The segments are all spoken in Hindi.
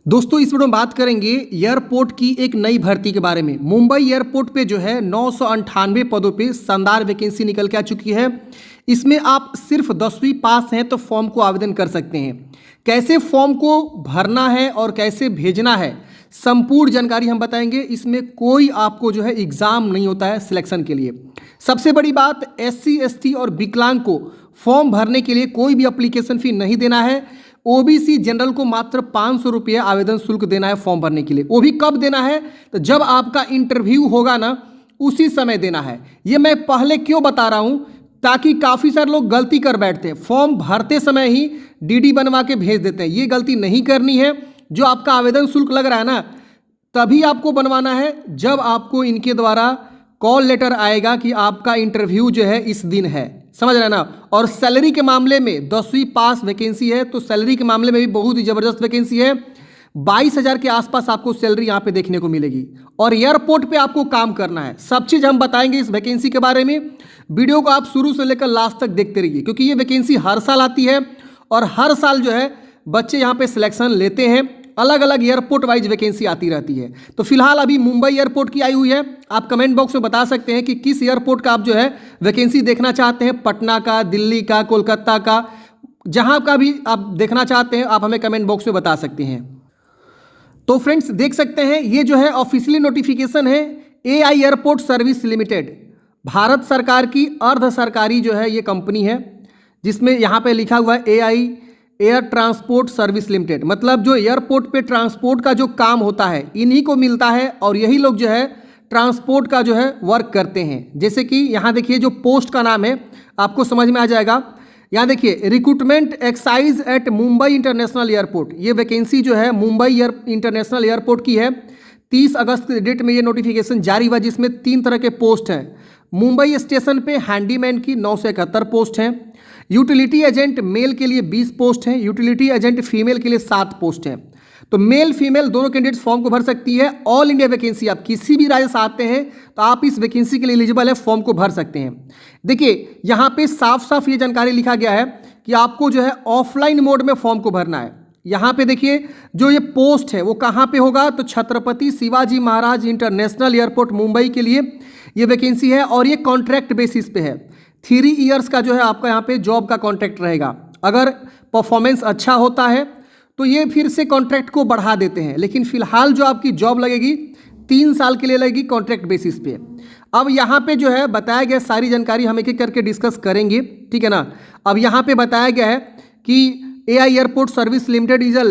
दोस्तों इस वीडियो में बात करेंगे एयरपोर्ट की एक नई भर्ती के बारे में। मुंबई एयरपोर्ट पे जो है 998 पदों पे शानदार वैकेंसी निकल के आ चुकी है। इसमें आप सिर्फ 10वीं पास हैं तो फॉर्म को आवेदन कर सकते हैं। कैसे फॉर्म को भरना है और कैसे भेजना है संपूर्ण जानकारी हम बताएंगे। इसमें कोई आपको जो है एग्ज़ाम नहीं होता है सिलेक्शन के लिए। सबसे बड़ी बात, SC ST और विकलांग को फॉर्म भरने के लिए कोई भी एप्लीकेशन फ़ी नहीं देना है। OBC जनरल को मात्र 500 रुपये आवेदन शुल्क देना है फॉर्म भरने के लिए। वो भी कब देना है? तो जब आपका इंटरव्यू होगा ना, उसी समय देना है। ये मैं पहले क्यों बता रहा हूँ, ताकि काफ़ी सारे लोग गलती कर बैठते हैं, फॉर्म भरते समय ही DD बनवा के भेज देते हैं। ये गलती नहीं करनी है। जो आपका आवेदन शुल्क लग रहा है ना, तभी आपको बनवाना है जब आपको इनके द्वारा कॉल लेटर आएगा कि आपका इंटरव्यू जो है इस दिन है। समझ रहे हैं ना। और सैलरी के मामले में 10वीं पास वैकेंसी है, तो सैलरी के मामले में भी बहुत ही ज़बरदस्त वैकेंसी है। 22,000 के आसपास आपको सैलरी यहाँ पे देखने को मिलेगी और एयरपोर्ट पे आपको काम करना है। सब चीज़ हम बताएंगे इस वैकेंसी के बारे में। वीडियो को आप शुरू से लेकर लास्ट तक देखते रहिए, क्योंकि ये वैकेंसी हर साल आती है और हर साल जो है बच्चे यहाँ पे सिलेक्शन लेते हैं। अलग अलग एयरपोर्ट वाइज वैकेंसी आती रहती है। तो फिलहाल अभी मुंबई एयरपोर्ट की आई हुई है। आप कमेंट बॉक्स में बता सकते हैं कि किस एयरपोर्ट का आप जो है वैकेंसी देखना चाहते हैं। पटना का, दिल्ली का, कोलकाता का, जहां का भी आप देखना चाहते हैं आप हमें कमेंट बॉक्स में बता सकते हैं। तो फ्रेंड्स देख सकते हैं, ये जो है ऑफिशियली नोटिफिकेशन है AI airport service limited, Bharat सरकार की अर्ध सरकारी जो है ये कंपनी है, जिसमें यहाँ पे लिखा हुआ है AI air transport service limited. मतलब जो एयरपोर्ट पे ट्रांसपोर्ट का जो काम होता है इन्हीं को मिलता है और यही लोग जो है ट्रांसपोर्ट का जो है वर्क करते हैं। जैसे कि यहाँ देखिए जो पोस्ट का नाम है आपको समझ में आ जाएगा। यहाँ देखिए recruitment excise at Mumbai international airport. ये वैकेंसी जो है मुंबई इंटरनेशनल एयरपोर्ट की है। 30 अगस्त के डेट में ये नोटिफिकेशन जारी हुआ, जिसमें 3 तरह के पोस्ट हैं। मुंबई स्टेशन पे हैंडीमैन की 971 पोस्ट हैं। यूटिलिटी एजेंट मेल के लिए 20 पोस्ट हैं। यूटिलिटी एजेंट फीमेल के लिए 7 पोस्ट हैं। तो मेल फीमेल दोनों कैंडिडेट्स फॉर्म को भर सकती है। ऑल इंडिया वैकेंसी, आप किसी भी राज्य से आते हैं तो आप इस वैकेंसी के लिए एलिजिबल है, फॉर्म को भर सकते हैं। देखिए यहाँ पे साफ साफ ये जानकारी लिखा गया है कि आपको जो है ऑफलाइन मोड में फॉर्म को भरना है। यहाँ पे देखिए जो ये पोस्ट है वो कहाँ पे होगा, तो छत्रपति शिवाजी महाराज इंटरनेशनल एयरपोर्ट मुंबई के लिए ये वैकेंसी है और ये कॉन्ट्रैक्ट बेसिस पे है। 3 ईयर्स का जो है आपका यहाँ पे जॉब का कॉन्ट्रैक्ट रहेगा। अगर परफॉर्मेंस अच्छा होता है तो ये फिर से कॉन्ट्रैक्ट को बढ़ा देते हैं, लेकिन फिलहाल जो आपकी जॉब लगेगी 3 साल के लिए लगेगी कॉन्ट्रैक्ट बेसिस पे। अब यहाँ पे जो है बताया गया, सारी जानकारी हम एक एक करके डिस्कस करेंगे, ठीक है ना। अब यहाँ पे बताया गया है कि AI airport service limited is a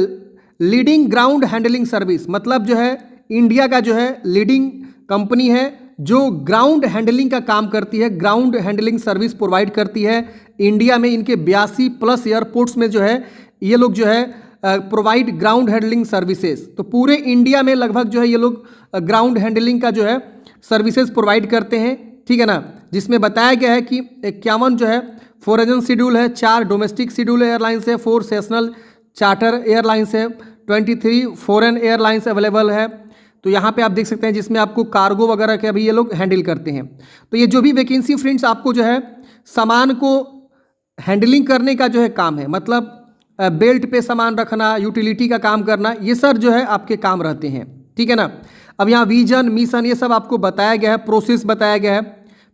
leading ground handling service. मतलब जो है इंडिया का जो है लीडिंग कंपनी है जो ग्राउंड हैंडलिंग का काम करती है, ग्राउंड हैंडलिंग सर्विस प्रोवाइड करती है। इंडिया में इनके 82+ एयरपोर्ट्स में जो है ये लोग जो है प्रोवाइड ग्राउंड हैंडलिंग सर्विसेज। तो पूरे इंडिया में लगभग जो है ये लोग ग्राउंड हैंडलिंग का जो है सर्विसेज प्रोवाइड करते हैं, ठीक है ना। जिसमें बताया गया है कि 51 जो है फॉरेन शेड्यूल है, 4 डोमेस्टिक शेड्यूल एयरलाइंस है, 4 सेशनल चार्टर एयरलाइंस है, 23 फॉरेन एयरलाइंस अवेलेबल है। तो यहाँ पे आप देख सकते हैं जिसमें आपको कार्गो वगैरह के अभी ये लोग हैंडल करते हैं। तो ये जो भी वैकेंसी फ्रेंड्स आपको जो है सामान को हैंडलिंग करने का जो है काम है, मतलब बेल्ट पे सामान रखना, यूटिलिटी का काम करना, ये सर जो है आपके काम रहते हैं, ठीक है ना। अब यहाँ विजन मिशन ये सब आपको बताया गया है, प्रोसेस बताया गया है,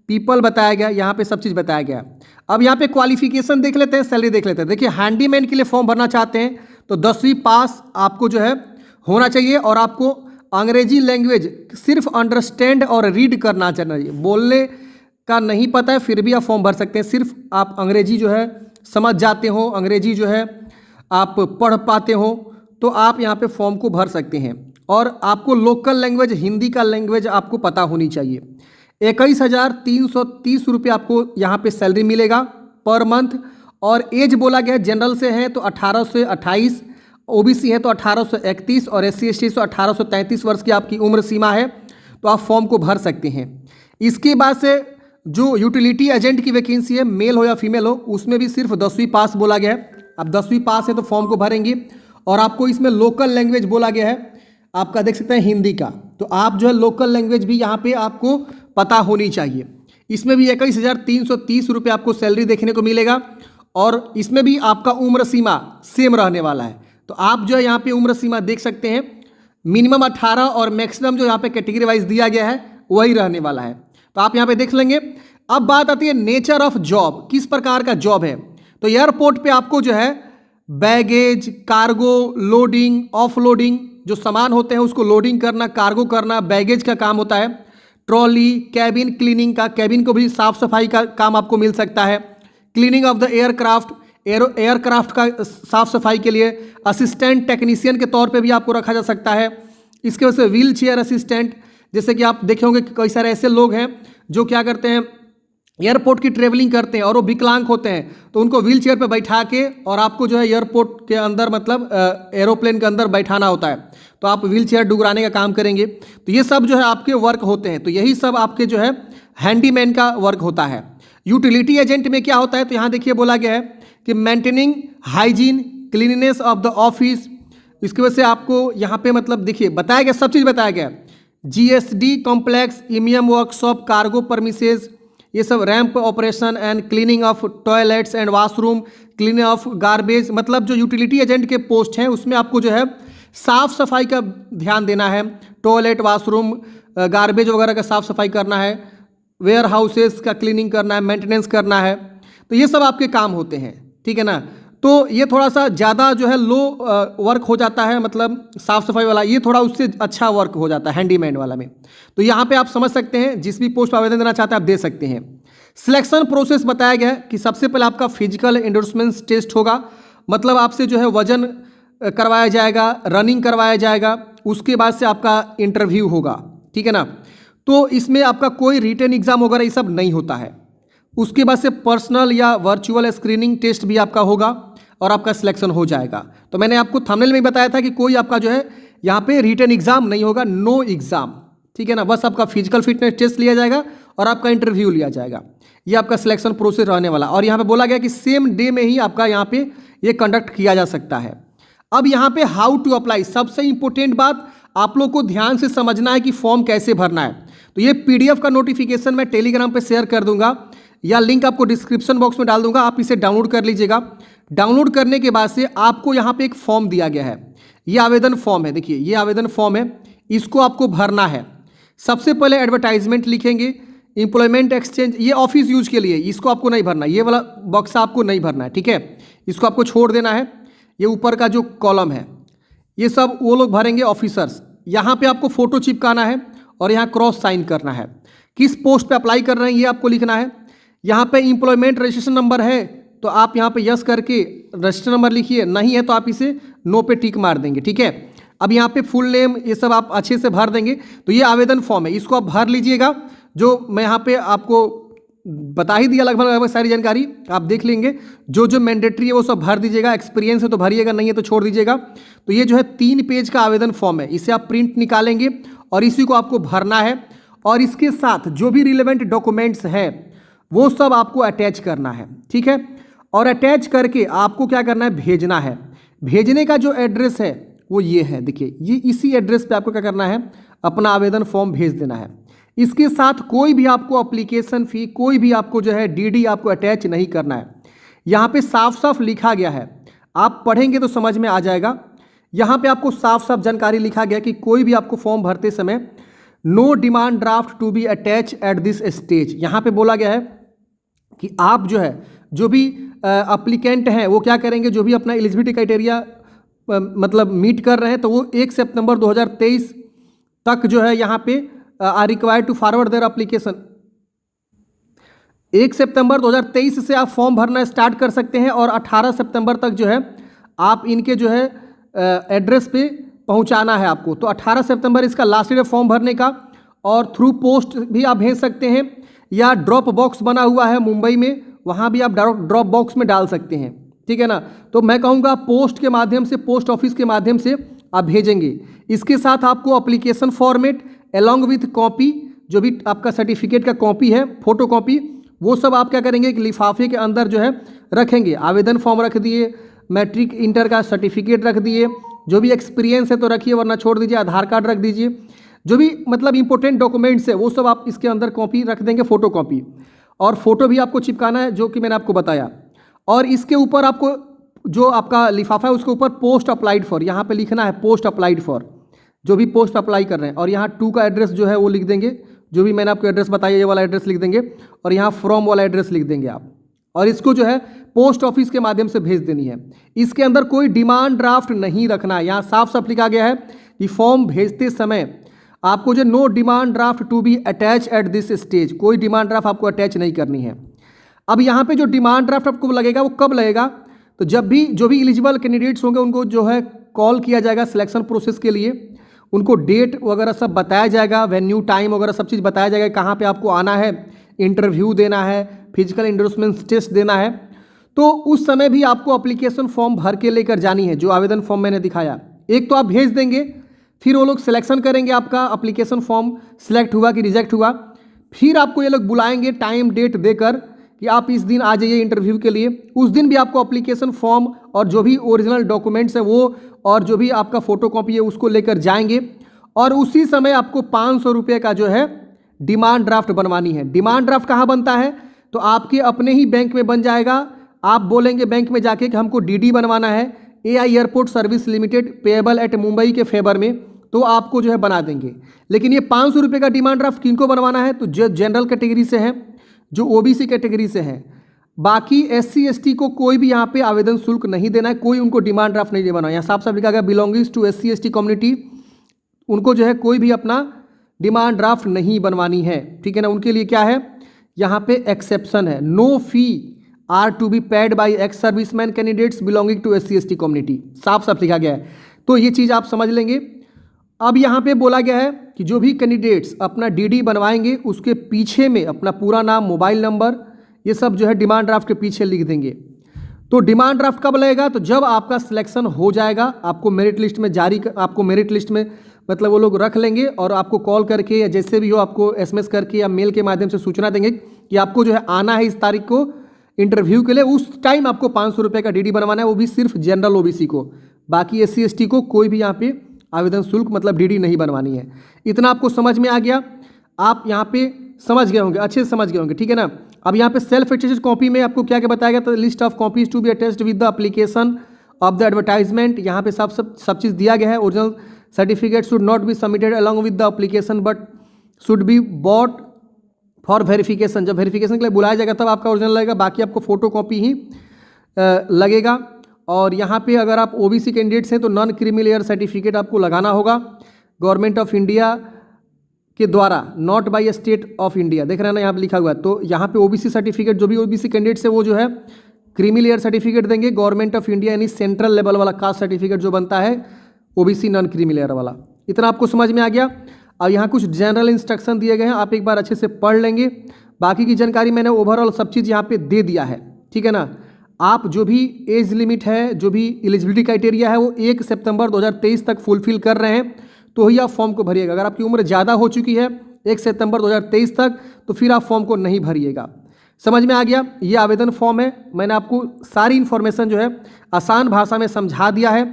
पीपल बताया गया है, यहाँ पे सब चीज़ बताया गया है। अब यहाँ पे क्वालिफिकेशन देख लेते हैं, सैलरी देख लेते हैं। देखिए हैंडीमैन के लिए फॉर्म भरना चाहते हैं तो 10वीं पास आपको जो है होना चाहिए और आपको अंग्रेजी लैंग्वेज सिर्फ अंडरस्टैंड और रीड करना चाहिए। बोलने का नहीं पता है फिर भी आप फॉर्म भर सकते हैं। सिर्फ आप अंग्रेजी जो है समझ जाते हो, अंग्रेजी जो है आप पढ़ पाते हो, तो आप यहाँ पे फॉर्म को भर सकते हैं। और आपको लोकल लैंग्वेज, हिंदी का लैंग्वेज आपको पता होनी चाहिए। 21,330 रुपये आपको यहाँ पे सैलरी मिलेगा पर मंथ। और एज बोला गया है जनरल से है तो 18 से 28, OBC है तो 18 से 31 और SC ST से 18 से 33 वर्ष की आपकी उम्र सीमा है, तो आप फॉर्म को भर सकते हैं। इसके बाद से जो यूटिलिटी एजेंट की वैकेंसी है, मेल हो या फीमेल हो, उसमें भी सिर्फ 10वीं पास बोला गया है। अब 10वीं पास है तो फॉर्म को भरेंगे। और आपको इसमें लोकल लैंग्वेज बोला गया है, आपका देख सकते हैं हिंदी का, तो आप जो है लोकल लैंग्वेज भी यहाँ पे आपको पता होनी चाहिए। इसमें भी 21,330 रुपये आपको सैलरी देखने को मिलेगा और इसमें भी आपका उम्र सीमा सेम रहने वाला है। तो आप जो है यहाँ पे उम्र सीमा देख सकते हैं, मिनिमम 18 और मैक्सिमम जो यहाँ पे कैटेगरी वाइज दिया गया है वही रहने वाला है। तो आप यहाँ पे देख लेंगे। अब बात आती है नेचर ऑफ जॉब, किस प्रकार का जॉब है। तो एयरपोर्ट पे आपको जो है बैगेज, कार्गो, लोडिंग, ऑफलोडिंग, जो सामान होते हैं उसको लोडिंग करना, कार्गो करना, बैगेज का काम होता है। ट्रॉली, कैबिन क्लीनिंग का, कैबिन को भी साफ सफाई का काम आपको मिल सकता है। Cleaning of the aircraft, aircraft का साफ सफाई के लिए असिस्टेंट टेक्नीशियन के तौर पे भी आपको रखा जा सकता है। इसके वजह से व्हील चेयर असिस्टेंट, जैसे कि आप देखे होंगे कि कई सारे ऐसे लोग हैं जो क्या करते हैं, एयरपोर्ट की ट्रेवलिंग करते हैं और वो विकलांग होते हैं, तो उनको व्हील चेयर पर बैठा के और आपको जो है एयरपोर्ट के अंदर मतलब एरोप्लेन के अंदर बैठाना होता है, तो आप व्हील चेयर डुगराने का काम करेंगे। तो ये सब जो है आपके वर्क होते हैं। तो यही सब आपके जो है हैंडीमैन का वर्क होता है। यूटिलिटी एजेंट में क्या होता है, तो यहाँ देखिए बोला गया है कि maintaining hygiene cleanness of the office. इसकी वजह से आपको यहाँ पे मतलब देखिए बताया गया, सब चीज़ बताया गया। जीएसडी कॉम्प्लेक्स, इमियम वर्कशॉप, कार्गो परमिसेस, ये सब ramp operation and cleaning of toilets and washroom, cleaning of garbage. मतलब जो यूटिलिटी एजेंट के पोस्ट हैं उसमें आपको जो है साफ सफाई का ध्यान देना है। टॉयलेट, वॉशरूम, गार्बेज वगैरह का साफ सफाई करना है, वेयर हाउसेस का क्लीनिंग करना है, मेंटेनेंस करना है। तो ये सब आपके काम होते हैं, ठीक है ना। तो ये थोड़ा सा ज़्यादा जो है लो वर्क हो जाता है, मतलब साफ़ सफाई वाला, ये थोड़ा उससे अच्छा वर्क हो जाता है हैंडीमैन वाला में। तो यहाँ पे आप समझ सकते हैं, जिस भी पोस्ट पर आवेदन देना चाहते हैं आप दे सकते हैं। सिलेक्शन प्रोसेस बताया गया है कि सबसे पहले आपका फिजिकल एंडोर्समेंट टेस्ट होगा, मतलब आपसे जो है वजन करवाया जाएगा, रनिंग करवाया जाएगा, उसके बाद से आपका इंटरव्यू होगा, ठीक है ना। तो इसमें आपका कोई रिटन एग्जाम वगैरह ये सब नहीं होता है। उसके बाद से पर्सनल या वर्चुअल स्क्रीनिंग टेस्ट भी आपका होगा और आपका सिलेक्शन हो जाएगा। तो मैंने आपको थंबनेल में बताया था कि कोई आपका जो है यहाँ पे रिटन एग्जाम नहीं होगा, नो एग्जाम, ठीक है ना। बस आपका फिजिकल फिटनेस टेस्ट लिया जाएगा और आपका इंटरव्यू लिया जाएगा। ये आपका सिलेक्शन प्रोसेस रहने वाला। और यहाँ पे बोला गया कि सेम डे में ही आपका यहाँ पे ये कंडक्ट किया जा सकता है। अब यहाँ पे हाउ टू अप्लाई, सबसे इंपॉर्टेंट बात आप लोग को ध्यान से समझना है कि फॉर्म कैसे भरना है। तो ये पीडीएफ का नोटिफिकेशन मैं टेलीग्राम पे शेयर कर दूंगा या लिंक आपको डिस्क्रिप्शन बॉक्स में डाल दूंगा, आप इसे डाउनलोड कर लीजिएगा। डाउनलोड करने के बाद से आपको यहाँ पे एक फॉर्म दिया गया है, ये आवेदन फॉर्म है। देखिए ये आवेदन फॉर्म है, इसको आपको भरना है। सबसे पहले एडवर्टाइजमेंट लिखेंगे, एम्प्लॉयमेंट एक्सचेंज, ये ऑफिस यूज के लिए, इसको आपको नहीं भरना, ये वाला बॉक्स आपको नहीं भरना है, ठीक है। इसको आपको छोड़ देना है। ये ऊपर का जो कॉलम है ये सब वो लोग भरेंगे ऑफिसर्स। यहाँ पे आपको फोटो चिपकाना है और यहाँ क्रॉस साइन करना है। किस पोस्ट पे अप्लाई कर रहे हैं ये आपको लिखना है। यहाँ पे एम्प्लॉयमेंट रजिस्ट्रेशन नंबर है तो आप यहाँ पे यस करके रजिस्टर नंबर लिखिए, नहीं है तो आप इसे नो पे टिक मार देंगे, ठीक है। अब यहाँ पे फुल नेम ये सब आप अच्छे से भर देंगे। तो ये आवेदन फॉर्म है, इसको आप भर लीजिएगा। जो मैं यहाँ पे आपको बता ही दिया लगभग सारी जानकारी, आप देख लेंगे। जो जो मैंडेटरी है वो सब भर दीजिएगा। एक्सपीरियंस है तो भरिएगा, नहीं है तो छोड़ दीजिएगा। तो ये जो है 3 पेज का आवेदन फॉर्म है, इसे आप प्रिंट निकालेंगे और इसी को आपको भरना है। और इसके साथ जो भी रिलेवेंट डॉक्यूमेंट्स है वो सब आपको अटैच करना है, ठीक है। और अटैच करके आपको क्या करना है, भेजना है। भेजने का जो एड्रेस है वो ये है, देखिए ये इसी एड्रेस पे आपको क्या करना है, अपना आवेदन फॉर्म भेज देना है। इसके साथ कोई भी आपको एप्लीकेशन फ़ी, कोई भी आपको जो है डीडी आपको अटैच नहीं करना है। यहाँ पे साफ साफ लिखा गया है, आप पढ़ेंगे तो समझ में आ जाएगा। यहाँ पे आपको साफ साफ जानकारी लिखा गया कि कोई भी आपको फॉर्म भरते समय no demand draft to be attach at this stage. यहाँ पे बोला गया है कि आप जो है जो भी अप्लीकेंट हैं वो क्या करेंगे, जो भी अपना एलिजिबिलिटी क्राइटेरिया मतलब मीट कर रहे हैं तो वो 1 सितंबर 2023 तक जो है यहाँ पे are required to forward their application. 1 सितंबर 2023 से आप फॉर्म भरना स्टार्ट कर सकते हैं और 18 सितंबर तक जो है आप इनके जो है एड्रेस पे पहुंचाना है आपको। तो 18 सितंबर इसका लास्ट डेट है फॉर्म भरने का। और थ्रू पोस्ट भी आप भेज सकते हैं या ड्रॉप बॉक्स बना हुआ है मुंबई में, वहाँ भी आप ड्रॉप बॉक्स में डाल सकते हैं, ठीक है ना। तो मैं कहूँगा पोस्ट के माध्यम से, पोस्ट ऑफिस के माध्यम से आप भेजेंगे। इसके साथ आपको application format along with copy, जो भी आपका सर्टिफिकेट का कॉपी है, फोटो कॉपी, वो सब आप क्या करेंगे कि लिफाफे के अंदर जो है रखेंगे। आवेदन फॉर्म रख दिए, मैट्रिक इंटर का सर्टिफिकेट रख दिए, जो भी एक्सपीरियंस है तो रखिए वरना छोड़ दीजिए, आधार कार्ड रख दीजिए। जो भी मतलब इंपॉर्टेंट डॉक्यूमेंट्स है वो सब आप इसके अंदर कॉपी रख देंगे, फोटो कॉपी। और फोटो भी आपको चिपकाना है जो कि मैंने आपको बताया। और इसके ऊपर आपको जो आपका लिफाफा है उसके ऊपर पोस्ट अप्लाइड फॉर यहाँ पे लिखना है, पोस्ट अप्लाइड फॉर, जो भी पोस्ट अप्लाई कर रहे हैं। और यहाँ टू का एड्रेस जो है वो लिख देंगे, जो भी मैंने आपको एड्रेस बताया ये वाला एड्रेस लिख देंगे, और यहाँ फ्रॉम वाला एड्रेस लिख देंगे आप, और इसको जो है पोस्ट ऑफिस के माध्यम से भेज देनी है। इसके अंदर कोई डिमांड ड्राफ्ट नहीं रखना है, यहाँ साफ साफ लिखा गया है कि फॉर्म भेजते समय आपको जो no demand draft to be attach at this stage, कोई डिमांड ड्राफ्ट आपको अटैच नहीं करनी है। अब यहाँ पे जो डिमांड ड्राफ्ट आपको लगेगा वो कब लगेगा, तो जब भी जो भी एलिजिबल कैंडिडेट्स होंगे उनको जो है कॉल किया जाएगा सिलेक्शन प्रोसेस के लिए, उनको डेट वगैरह सब बताया जाएगा, वेन्यू टाइम वगैरह सब चीज़ बताया जाएगा, कहाँ पे आपको आना है, इंटरव्यू देना है, फिजिकल इंडोर्समेंट टेस्ट देना है। तो उस समय भी आपको एप्लीकेशन फॉर्म भर के लेकर जानी है, जो आवेदन फॉर्म मैंने दिखाया। एक तो आप भेज देंगे, फिर वो लोग सिलेक्शन करेंगे आपका एप्लीकेशन फॉर्म सिलेक्ट हुआ कि रिजेक्ट हुआ, फिर आपको ये लोग बुलाएंगे टाइम डेट देकर कि आप इस दिन आ जाइए इंटरव्यू के लिए। उस दिन भी आपको एप्लीकेशन फॉर्म और जो भी ओरिजिनल डॉक्यूमेंट्स है वो और जो भी आपका फ़ोटोकॉपी है उसको लेकर जाएंगे, और उसी समय आपको 500 रुपये का जो है डिमांड ड्राफ्ट बनवानी है। डिमांड ड्राफ्ट कहाँ बनता है, तो आपके अपने ही बैंक में बन जाएगा। आप बोलेंगे बैंक में जाके कि हमको डीडी बनवाना है, AI airport service limited payable eight Mumbai के फेवर में, तो आपको जो है बना देंगे। लेकिन ये 500 रुपये का डिमांड ड्राफ्ट किनको बनवाना है, तो जो जनरल कैटेगरी से हैं, जो ओबीसी कैटेगरी से हैं। बाकी एससी एसटी को कोई भी यहाँ पे आवेदन शुल्क नहीं देना है, कोई उनको डिमांड ड्राफ्ट नहीं देना है। यहाँ साफ साफ लिखा गया belongings to SC ST community, उनको जो है कोई भी अपना डिमांड ड्राफ्ट नहीं बनवानी है, ठीक है ना। उनके लिए क्या है, यहाँ पे एक्सेप्शन है, no fee are to be paid by ex serviceman candidates belonging to SC ST community, साफ साफ लिखा गया है। तो ये चीज़ आप समझ लेंगे। अब यहाँ पे बोला गया है कि जो भी कैंडिडेट्स अपना डीडी बनवाएंगे उसके पीछे में अपना पूरा नाम, मोबाइल नंबर, ये सब जो है डिमांड ड्राफ्ट के पीछे लिख देंगे। तो डिमांड ड्राफ्ट कब लगेगा, तो जब आपका सिलेक्शन हो जाएगा, आपको मेरिट लिस्ट में आपको मेरिट लिस्ट में मतलब वो लोग रख लेंगे, और आपको कॉल करके या जैसे भी हो आपको एसएमएस करके या मेल के माध्यम से सूचना देंगे कि आपको जो है आना है इस तारीख को इंटरव्यू के लिए। उस टाइम आपको 500 रुपये का डीडी बनवाना है, वो भी सिर्फ जनरल ओबीसी को, बाकी एससी एसटी को कोई भी यहाँ पे आवेदन शुल्क मतलब डीडी नहीं बनवानी है। इतना आपको समझ में आ गया, आप यहाँ पे समझ गए होंगे, अच्छे से समझ गए होंगे, ठीक है ना। अब यहाँ पे सेल्फ अटेस्टेड कॉपी में आपको क्या क्या बताया गया, तो list of copies to be attested with the application of the advertisement, यहाँ पे सब चीज़ दिया गया है। Original certificate should not be submitted along with the application but should be brought for verification. जब वेरिफिकेशन के लिए बुलाया जाएगा तब आपका ओरिजिनल लगेगा, बाकी आपको फोटो कॉपी ही लगेगा। और यहाँ पे अगर आप ओबीसी कैंडिडेट्स हैं तो नॉन क्रीमी लेयर सर्टिफिकेट आपको लगाना होगा गवर्नमेंट ऑफ इंडिया के द्वारा, not by state of India, देख रहे हैं ना यहाँ पे लिखा हुआ है। तो यहाँ पे ओबीसी सर्टिफिकेट, जो भी ओबीसी कैंडिडेट्स है वो जो है क्रीमी लेयर सर्टिफिकेट देंगे, गवर्नमेंट ऑफ इंडिया यानी सेंट्रल लेवल वाला कास्ट सर्टिफिकेट जो बनता है ओबीसी नॉन क्रीमी लेयर वाला। इतना आपको समझ में आ गया। अब यहाँ कुछ जनरल इंस्ट्रक्शन दिए गए हैं, आप एक बार अच्छे से पढ़ लेंगे। बाकी की जानकारी मैंने ओवरऑल सब चीज़ यहाँ पे दे दिया है, ठीक है ना। आप जो भी एज लिमिट है, जो भी एलिजिबिलिटी क्राइटेरिया है वो 1 सितंबर 2023 तक फुलफिल कर रहे हैं तो ही आप फॉर्म को भरिएगा। अगर आपकी उम्र ज़्यादा हो चुकी है 1 सितंबर 2023 तक, तो फिर आप फॉर्म को नहीं भरिएगा। समझ में आ गया, ये आवेदन फॉर्म है। मैंने आपको सारी इन्फॉर्मेशन जो है आसान भाषा में समझा दिया है।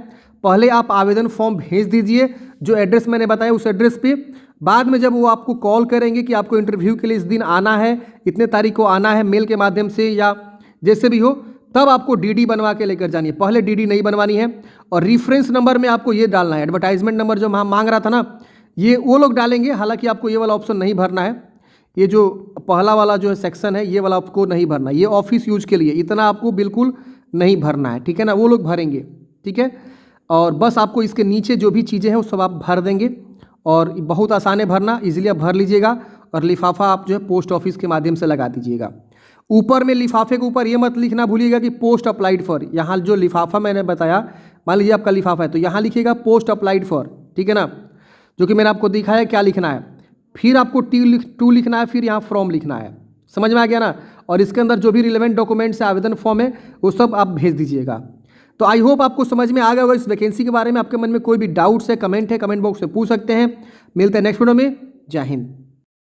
पहले आप आवेदन फॉर्म भेज दीजिए जो एड्रेस मैंने बताया उस एड्रेस पे। बाद में जब वो आपको कॉल करेंगे कि आपको इंटरव्यू के लिए इस दिन आना है, इतने तारीख को आना है, मेल के माध्यम से या जैसे भी हो, तब आपको डीडी बनवा के लेकर जानी है। पहले डीडी नहीं बनवानी है। और रेफरेंस नंबर में आपको ये डालना है, एडवर्टाइजमेंट नंबर जो हम मांग रहा था ना, ये वो लोग डालेंगे। हालांकि आपको ये वाला ऑप्शन नहीं भरना है, ये जो पहला वाला जो है सेक्शन है ये वाला आपको नहीं भरना, ये ऑफिस यूज के लिए, इतना आपको बिल्कुल नहीं भरना है, ठीक है ना। वो लोग भरेंगे, ठीक है। और बस आपको इसके नीचे जो भी चीज़ें हैं वो सब आप भर देंगे, और बहुत आसान है भरना, इजीली आप भर लीजिएगा। और लिफाफा आप जो है पोस्ट ऑफिस के माध्यम से लगा दीजिएगा। ऊपर में लिफाफे के ऊपर ये मत लिखना भूलिएगा कि पोस्ट अप्लाइड फॉर। यहाँ जो लिफाफा मैंने बताया, मान लीजिए आपका लिफाफा है तो यहाँ लिखिएगा पोस्ट अप्लाइड फॉर, ठीक है ना, जो कि मैंने आपको दिखाया क्या लिखना है। फिर आपको टू लिखना है, फिर यहाँ फ्रॉम लिखना है। समझ में आ गया ना। और इसके अंदर जो भी रिलेवेंट डॉक्यूमेंट्स है, आवेदन फॉर्म है, वो सब आप भेज दीजिएगा। तो आई होप आपको समझ में आ गया होगा इस वैकेंसी के बारे में। आपके मन में कोई भी डाउट्स है, कमेंट बॉक्स में पूछ सकते हैं। मिलते हैं नेक्स्ट वीडियो में। जय हिंद।